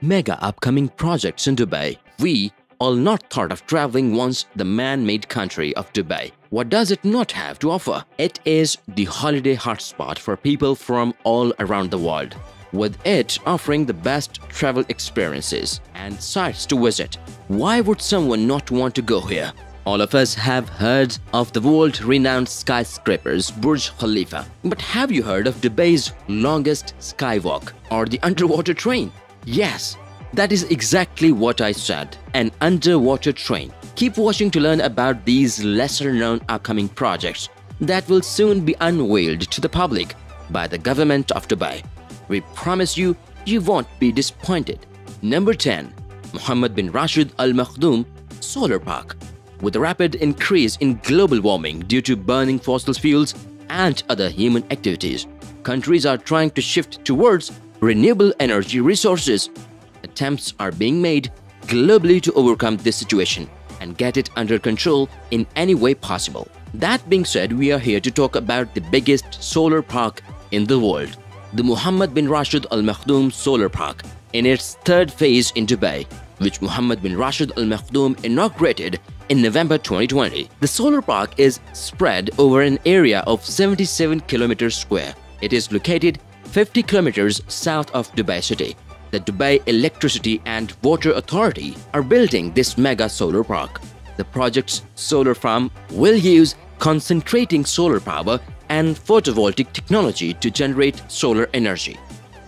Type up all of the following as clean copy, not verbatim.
Mega upcoming projects in Dubai. We all not thought of traveling once the man-made country of Dubai. What does it not have to offer? It is the holiday hotspot for people from all around the world, with it offering the best travel experiences and sites to visit. Why would someone not want to go here? All of us have heard of the world-renowned skyscrapers Burj Khalifa. But have you heard of Dubai's longest skywalk or the underwater train? Yes, that is exactly what I said, an underwater train. Keep watching to learn about these lesser-known upcoming projects that will soon be unveiled to the public by the government of Dubai. We promise you won't be disappointed. Number 10. Mohammed bin Rashid Al Maktoum Solar Park. With a rapid increase in global warming due to burning fossil fuels and other human activities, countries are trying to shift towards renewable energy resources. Attempts are being made globally to overcome this situation and get it under control in any way possible. That being said, we are here to talk about the biggest solar park in the world, the Mohammed bin Rashid Al Maktoum Solar Park, in its third phase in Dubai, which Mohammed bin Rashid Al Maktoum inaugurated in November 2020. The solar park is spread over an area of 77 kilometers square. It is located 50 kilometers south of Dubai city. The Dubai Electricity and Water Authority are building this mega solar park. The project's solar farm will use concentrating solar power and photovoltaic technology to generate solar energy.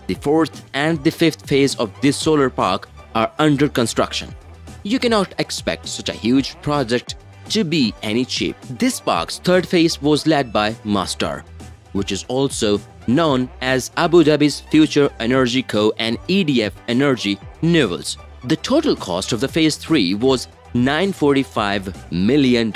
The fourth and the fifth phase of this solar park are under construction. You cannot expect such a huge project to be any cheap. This park's third phase was led by Masdar, which is also known as Abu Dhabi's Future Energy Co. and EDF Energy Newells. The total cost of the phase 3 was $945 million.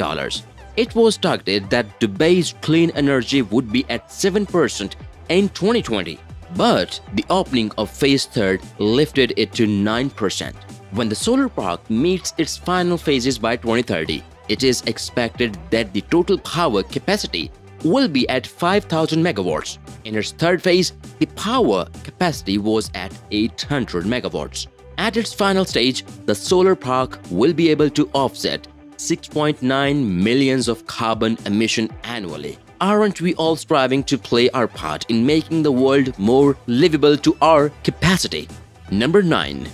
It was targeted that Dubai's clean energy would be at 7% in 2020, but the opening of phase 3 lifted it to 9%. When the solar park meets its final phases by 2030, it is expected that the total power capacity will be at 5,000 megawatts. In its third phase, the power capacity was at 800 megawatts. At its final stage, the solar park will be able to offset 6.9 millions of carbon emission annually. Aren't we all striving to play our part in making the world more livable to our capacity? Number 9.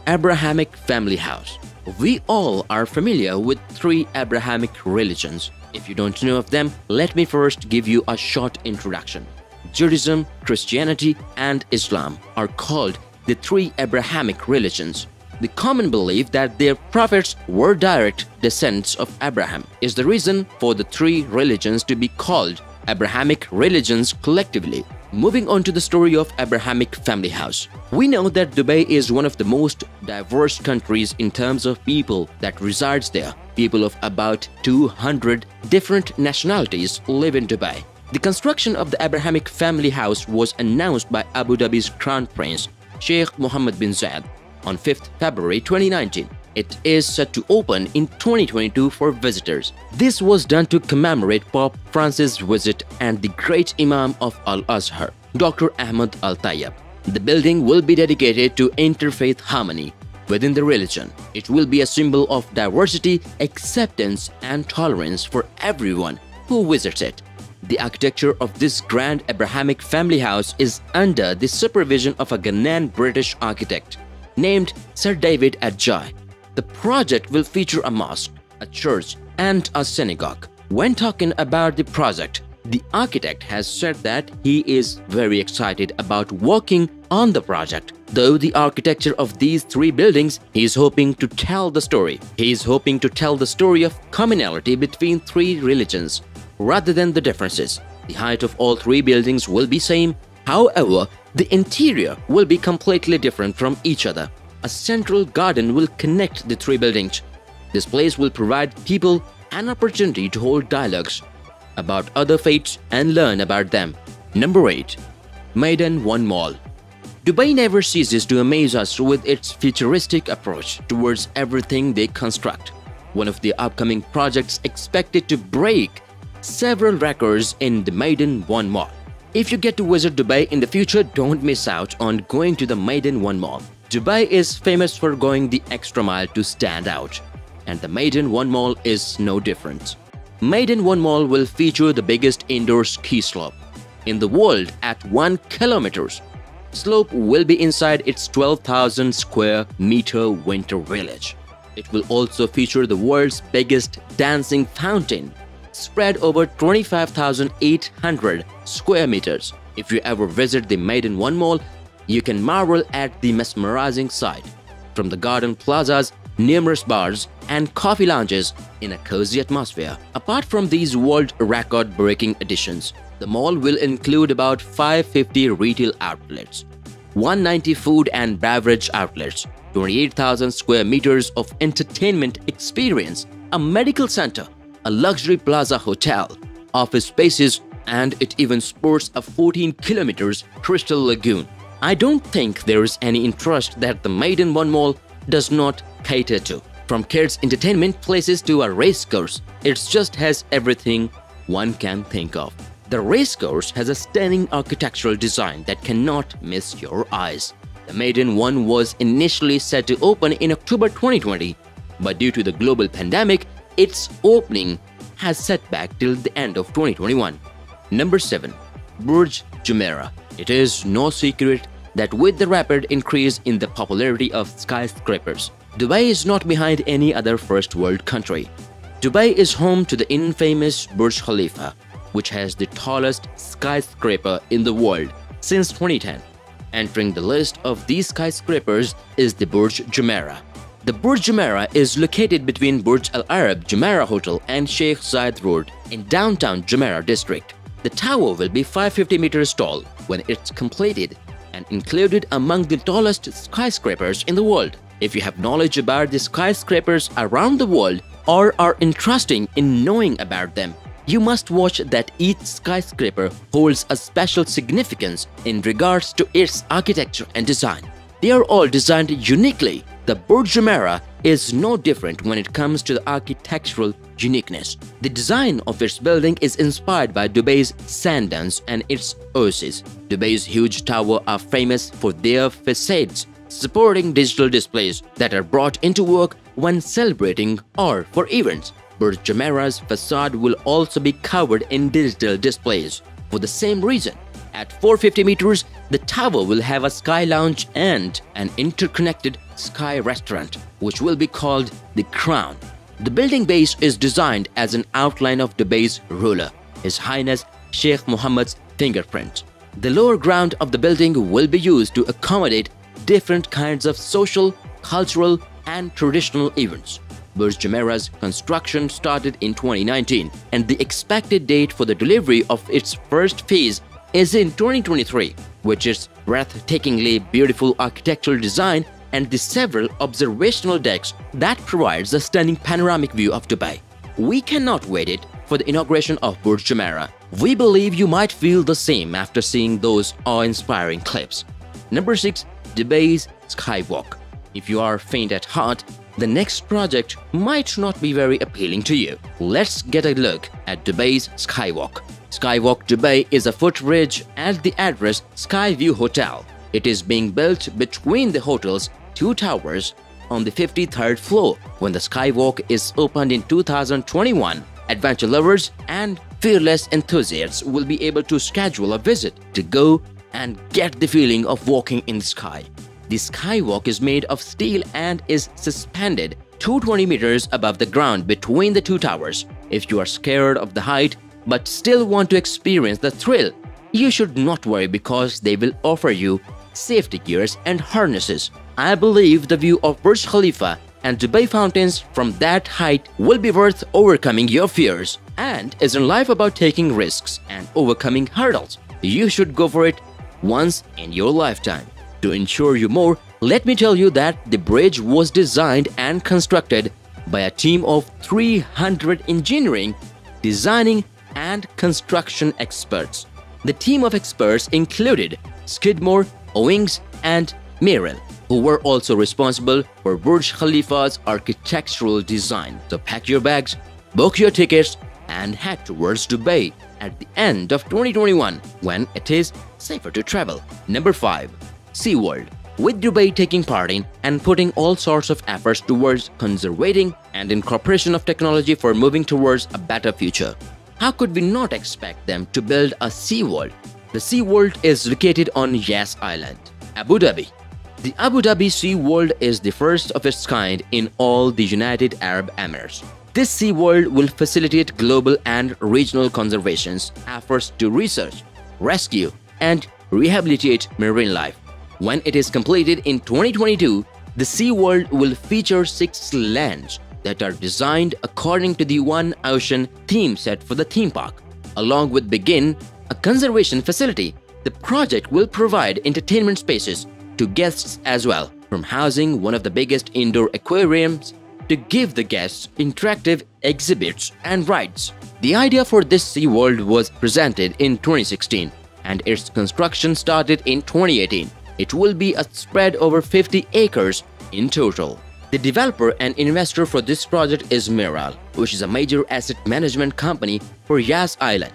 Abrahamic Family House. We all are familiar with 3 Abrahamic religions. If you don't know of them, let me first give you a short introduction. Judaism, Christianity, and Islam are called the 3 Abrahamic religions. The common belief that their prophets were direct descendants of Abraham is the reason for the 3 religions to be called Abrahamic religions collectively. Moving on to the story of Abrahamic Family House. We know that Dubai is one of the most diverse countries in terms of people that resides there. People of about 200 different nationalities live in Dubai. The construction of the Abrahamic Family House was announced by Abu Dhabi's Crown Prince, Sheikh Mohammed bin Zayed, on 5th February 2019. It is set to open in 2022 for visitors. This was done to commemorate Pope Francis' visit and the great Imam of Al-Azhar, Dr. Ahmad Al-Tayyab. The building will be dedicated to interfaith harmony within the religion. It will be a symbol of diversity, acceptance, and tolerance for everyone who visits it. The architecture of this grand Abrahamic family house is under the supervision of a Ghanaian British architect named Sir David Adjaye. The project will feature a mosque, a church, and a synagogue. When talking about the project, the architect has said that he is very excited about working on the project. Though the architecture of these 3 buildings, he is hoping to tell the story. He is hoping to tell the story of commonality between 3 religions rather than the differences. The height of all 3 buildings will be same. However, the interior will be completely different from each other. A central garden will connect the 3 buildings. This place will provide people an opportunity to hold dialogues about other faiths and learn about them. Number 8. Maiden One Mall. Dubai never ceases to amaze us with its futuristic approach towards everything they construct. One of the upcoming projects expected to break several records in the Maiden One Mall. If you get to visit Dubai in the future, don't miss out on going to the Maiden One Mall. Dubai is famous for going the extra mile to stand out, and the Maiden One Mall is no different. Maiden One Mall will feature the biggest indoor ski slope in the world at 1 kilometer. Slope will be inside its 12,000 square meter winter village. It will also feature the world's biggest dancing fountain, spread over 25,800 square meters. If you ever visit the Maiden One Mall, you can marvel at the mesmerizing sight. From the garden plazas, numerous bars, and coffee lounges in a cozy atmosphere. Apart from these world record-breaking additions, the mall will include about 550 retail outlets, 190 food and beverage outlets, 28,000 square meters of entertainment experience, a medical center, a luxury plaza hotel, office spaces, and it even sports a 14 kilometers crystal lagoon. I don't think there is any interest that the Maiden One Mall does not cater to. From kids' entertainment places to a race course, it just has everything one can think of. The race course has a stunning architectural design that cannot miss your eyes. The Maiden One was initially set to open in October 2020, but due to the global pandemic, its opening has set back till the end of 2021. Number 7. Burj Jumeirah. It is no secret that with the rapid increase in the popularity of skyscrapers, Dubai is not behind any other first world country. Dubai is home to the infamous Burj Khalifa, which has the tallest skyscraper in the world since 2010. Entering the list of these skyscrapers is the Burj Jumeirah. The Burj Jumeirah is located between Burj Al Arab Jumeirah Hotel and Sheikh Zayed Road in downtown Jumeirah district. The tower will be 550 meters tall when it's completed and included among the tallest skyscrapers in the world. If you have knowledge about the skyscrapers around the world or are interested in knowing about them, you must watch that each skyscraper holds a special significance in regards to its architecture and design. They are all designed uniquely. The Burj Jumeirah is no different when it comes to the architectural uniqueness. The design of its building is inspired by Dubai's sand dunes and its oases. Dubai's huge towers are famous for their facades, supporting digital displays that are brought into work when celebrating or for events. Burj Jumeirah's facade will also be covered in digital displays. For the same reason, at 450 meters, the tower will have a sky lounge and an interconnected sky restaurant, which will be called the Crown. The building base is designed as an outline of Dubai's ruler, His Highness Sheikh Mohammed's fingerprint. The lower ground of the building will be used to accommodate different kinds of social, cultural, and traditional events. Burj Jumeirah's construction started in 2019, and the expected date for the delivery of its first phase is in 2023, which is breathtakingly beautiful architectural design and the several observational decks that provides a stunning panoramic view of Dubai. We cannot wait for the inauguration of Burj Jumeirah. We believe you might feel the same after seeing those awe-inspiring clips. Number 6. Dubai's Skywalk. If you are faint at heart, the next project might not be very appealing to you. Let's get a look at Dubai's Skywalk. Skywalk Dubai is a footbridge at the address Skyview Hotel. It is being built between the hotel's two towers on the 53rd floor. When the Skywalk is opened in 2021, adventure lovers and fearless enthusiasts will be able to schedule a visit to go and get the feeling of walking in the sky. The Skywalk is made of steel and is suspended 220 meters above the ground between the two towers. If you are scared of the height but still want to experience the thrill, you should not worry because they will offer you safety gears and harnesses. I believe the view of Burj Khalifa and Dubai fountains from that height will be worth overcoming your fears. And isn't life about taking risks and overcoming hurdles? You should go for it once in your lifetime. To ensure you more, let me tell you that the bridge was designed and constructed by a team of 300 engineering, designing, and construction experts. The team of experts included Skidmore, Owings, and Merrill, who were also responsible for Burj Khalifa's architectural design. So pack your bags, book your tickets, and head towards Dubai at the end of 2021 when it is safer to travel. Number 5. Seaworld. with Dubai taking part in and putting all sorts of efforts towards conserving and incorporation of technology for moving towards a better future. How could we not expect them to build a Seaworld? The Seaworld is located on Yas Island, Abu Dhabi. The Abu Dhabi Seaworld is the first of its kind in all the United Arab Emirates. This Seaworld will facilitate global and regional conservation's efforts to research, rescue, and rehabilitate marine life. When it is completed in 2022, the Seaworld will feature 6 lands that are designed according to the One Ocean theme set for the theme park. Along with Begin, a conservation facility, the project will provide entertainment spaces to guests as well, from housing one of the biggest indoor aquariums to give the guests interactive exhibits and rides. The idea for this Seaworld was presented in 2016 and its construction started in 2018. It will be a spread over 50 acres in total. The developer and investor for this project is Miral, which is a major asset management company for Yas Island.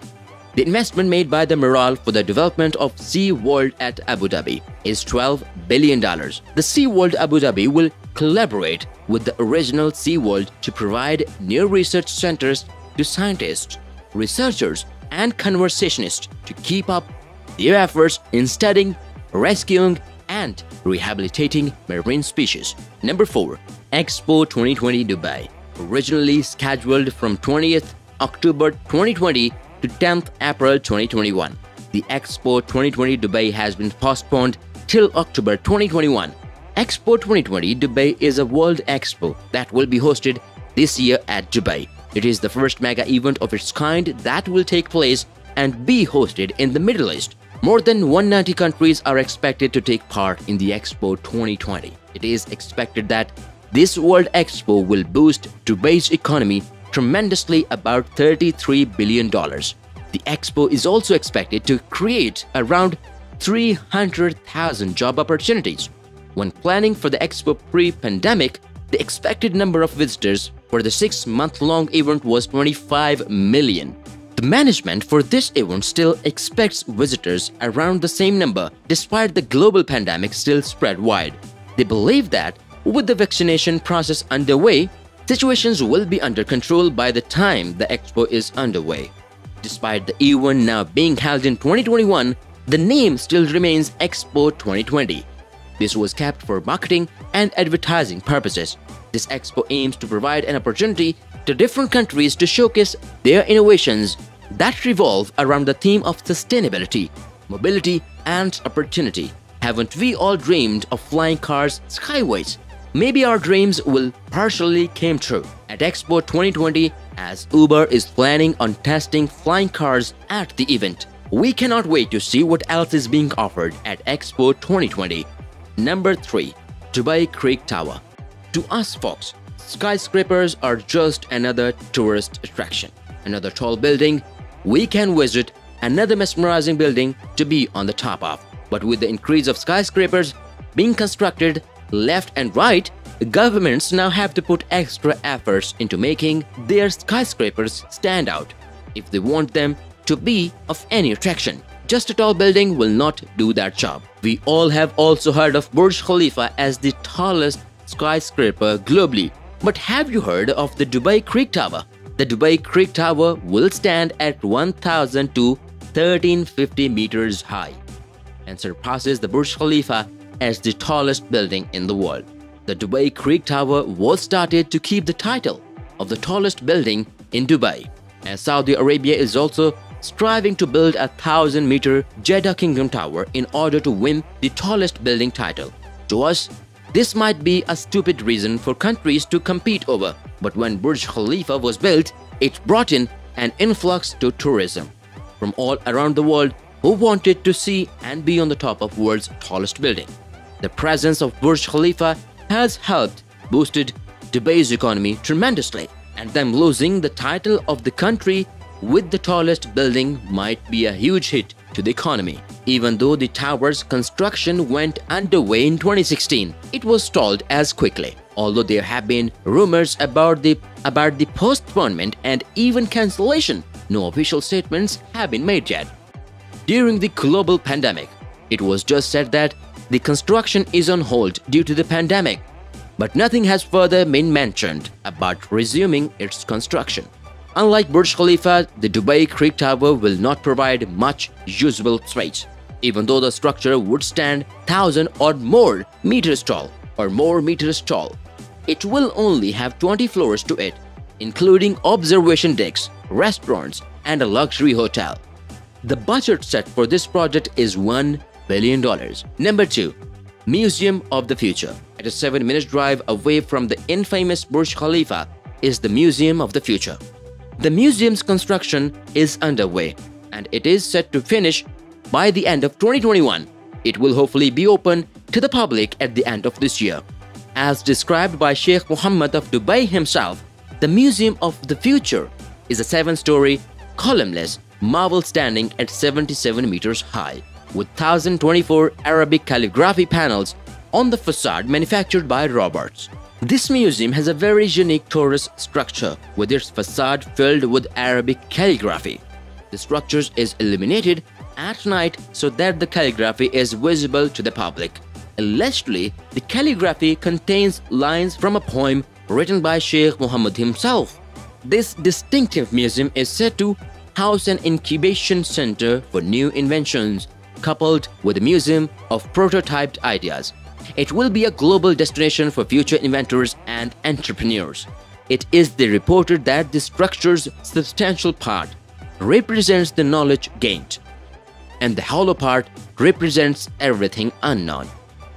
The investment made by the Miral for the development of Seaworld at Abu Dhabi is $12 billion. The Seaworld Abu Dhabi will collaborate with the original Seaworld to provide new research centers to scientists, researchers, and conservationists to keep up their efforts in studying, rescuing, and rehabilitating marine species. Number 4. Expo 2020 Dubai. Originally scheduled from 20th October 2020 to 10th April 2021, the Expo 2020 Dubai has been postponed till October 2021. Expo 2020 Dubai is a world expo that will be hosted this year at Dubai. It is the first mega event of its kind that will take place and be hosted in the Middle East. More than 190 countries are expected to take part in the Expo 2020. It is expected that this World Expo will boost Dubai's economy tremendously, about $33 billion. The Expo is also expected to create around 300,000 job opportunities. When planning for the Expo pre-pandemic, the expected number of visitors for the 6-month-long event was 25 million. The management for this event still expects visitors around the same number despite the global pandemic still spread wide. They believe that with the vaccination process underway, situations will be under control by the time the Expo is underway. Despite the event now being held in 2021, the name still remains Expo 2020. This was kept for marketing and advertising purposes. This expo aims to provide an opportunity to different countries to showcase their innovations that revolve around the theme of sustainability, mobility, and opportunity. Haven't we all dreamed of flying cars skyways? Maybe our dreams will partially come true at Expo 2020 as Uber is planning on testing flying cars at the event. We cannot wait to see what else is being offered at Expo 2020. Number 3. Dubai Creek Tower. To us folks, skyscrapers are just another tourist attraction, another tall building we can visit, another mesmerizing building to be on the top of. But with the increase of skyscrapers being constructed left and right, governments now have to put extra efforts into making their skyscrapers stand out if they want them to be of any attraction. Just a tall building will not do that job. We all have also heard of Burj Khalifa as the tallest skyscraper globally. But have you heard of the Dubai Creek Tower? The Dubai Creek Tower will stand at 1,000 to 1,350 meters high and surpasses the Burj Khalifa as the tallest building in the world. The Dubai Creek Tower was started to keep the title of the tallest building in Dubai, as Saudi Arabia is also striving to build a 1,000-meter Jeddah Kingdom Tower in order to win the tallest building title. To us, this might be a stupid reason for countries to compete over, but when Burj Khalifa was built, it brought in an influx to tourism from all around the world who wanted to see and be on the top of world's tallest building. The presence of Burj Khalifa has helped boosted Dubai's economy tremendously, and them losing the title of the country with the tallest building might be a huge hit to the economy. Even though the tower's construction went underway in 2016, it was stalled as quickly. Although there have been rumors about the postponement and even cancellation, no official statements have been made yet. During the global pandemic, it was just said that the construction is on hold due to the pandemic, but nothing has further been mentioned about resuming its construction. Unlike Burj Khalifa, the Dubai Creek Tower will not provide much usable space, even though the structure would stand 1,000 or more meters tall. It will only have 20 floors to it, including observation decks, restaurants, and a luxury hotel. The budget set for this project is $1 billion. Number 2. Museum of the Future. At a 7-minute drive away from the infamous Burj Khalifa is the Museum of the Future. The museum's construction is underway, and it is set to finish by the end of 2021. It will hopefully be open to the public at the end of this year. As described by Sheikh Mohammed of Dubai himself, the Museum of the Future is a 7-story, columnless marvel standing at 77 meters high, with 1,024 Arabic calligraphy panels on the facade manufactured by robots. This museum has a very unique torus structure, with its facade filled with Arabic calligraphy. The structure is illuminated at night so that the calligraphy is visible to the public. Allegedly, the calligraphy contains lines from a poem written by Sheikh Mohammed himself. This distinctive museum is said to house an incubation center for new inventions, coupled with a museum of prototyped ideas. It will be a global destination for future inventors and entrepreneurs. It is reported that the structure's substantial part represents the knowledge gained, and the hollow part represents everything unknown.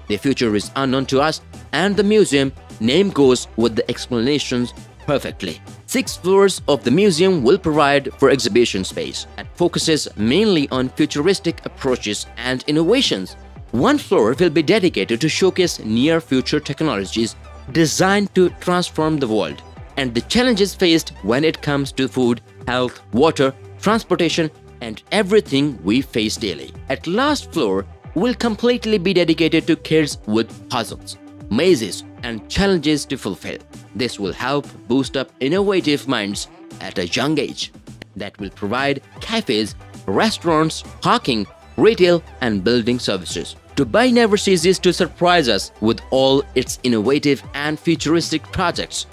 The future is unknown to us, and the museum name goes with the explanations perfectly. 6 floors of the museum will provide for exhibition space and focuses mainly on futuristic approaches and innovations. 1 floor will be dedicated to showcase near-future technologies designed to transform the world and the challenges faced when it comes to food, health, water, transportation, and everything we face daily. At last floor will completely be dedicated to kids with puzzles, mazes, and challenges to fulfill. This will help boost up innovative minds at a young age. That will provide cafes, restaurants, parking, retail, and building services. Dubai never ceases to surprise us with all its innovative and futuristic projects.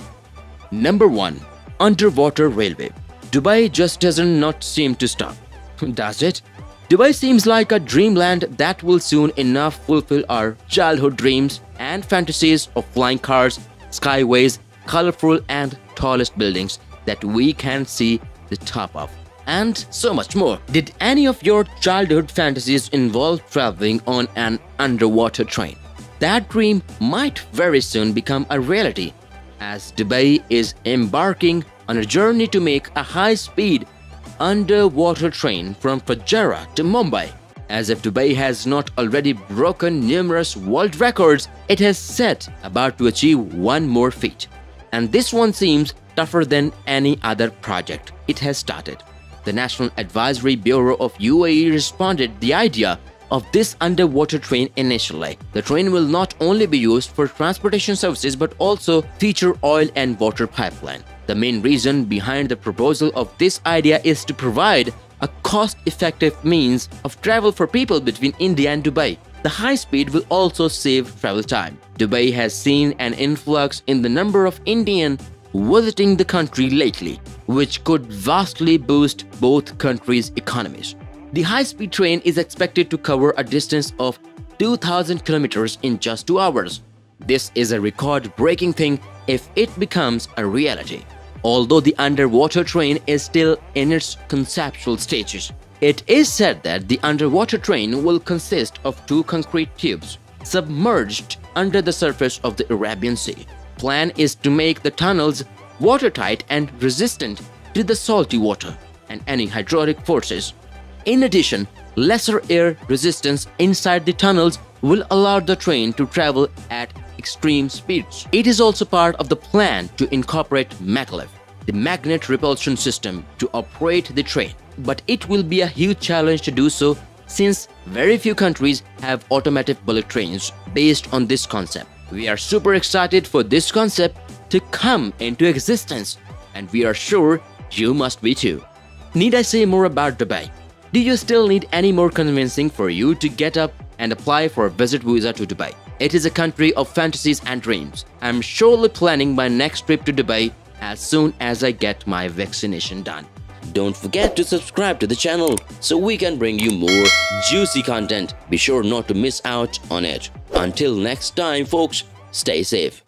Number 1. Underwater Railway. Dubai just doesn't not seem to stop, does it? Dubai seems like a dreamland that will soon enough fulfill our childhood dreams and fantasies of flying cars, skyways, colorful and tallest buildings that we can see the top of, and so much more. Did any of your childhood fantasies involve traveling on an underwater train? That dream might very soon become a reality, as Dubai is embarking on a journey to make a high-speed underwater train from Fujairah to Mumbai. As if Dubai has not already broken numerous world records, it has set about to achieve one more feat. And this one seems tougher than any other project it has started. The National Advisory Bureau of UAE responded the idea of this underwater train initially. The train will not only be used for transportation services but also feature oil and water pipeline. The main reason behind the proposal of this idea is to provide a cost-effective means of travel for people between India and Dubai. The high speed will also save travel time. Dubai has seen an influx in the number of Indians visiting the country lately, which could vastly boost both countries' economies. The high-speed train is expected to cover a distance of 2,000 kilometers in just 2 hours. This is a record-breaking thing if it becomes a reality. Although the underwater train is still in its conceptual stages, it is said that the underwater train will consist of 2 concrete tubes submerged under the surface of the Arabian Sea. Plan is to make the tunnels watertight and resistant to the salty water and any hydraulic forces. In addition, lesser air resistance inside the tunnels will allow the train to travel at extreme speeds. It is also part of the plan to incorporate maglev, the magnet repulsion system, to operate the train. But it will be a huge challenge to do so, since very few countries have automatic bullet trains based on this concept. We are super excited for this concept to come into existence, and we are sure you must be too. Need I say more about Dubai? Do you still need any more convincing for you to get up and apply for a visit visa to Dubai. It is a country of fantasies and dreams. I'm surely planning my next trip to Dubai as soon as I get my vaccination done. Don't forget to subscribe to the channel so we can bring you more juicy content. Be sure not to miss out on it. Until next time folks, stay safe.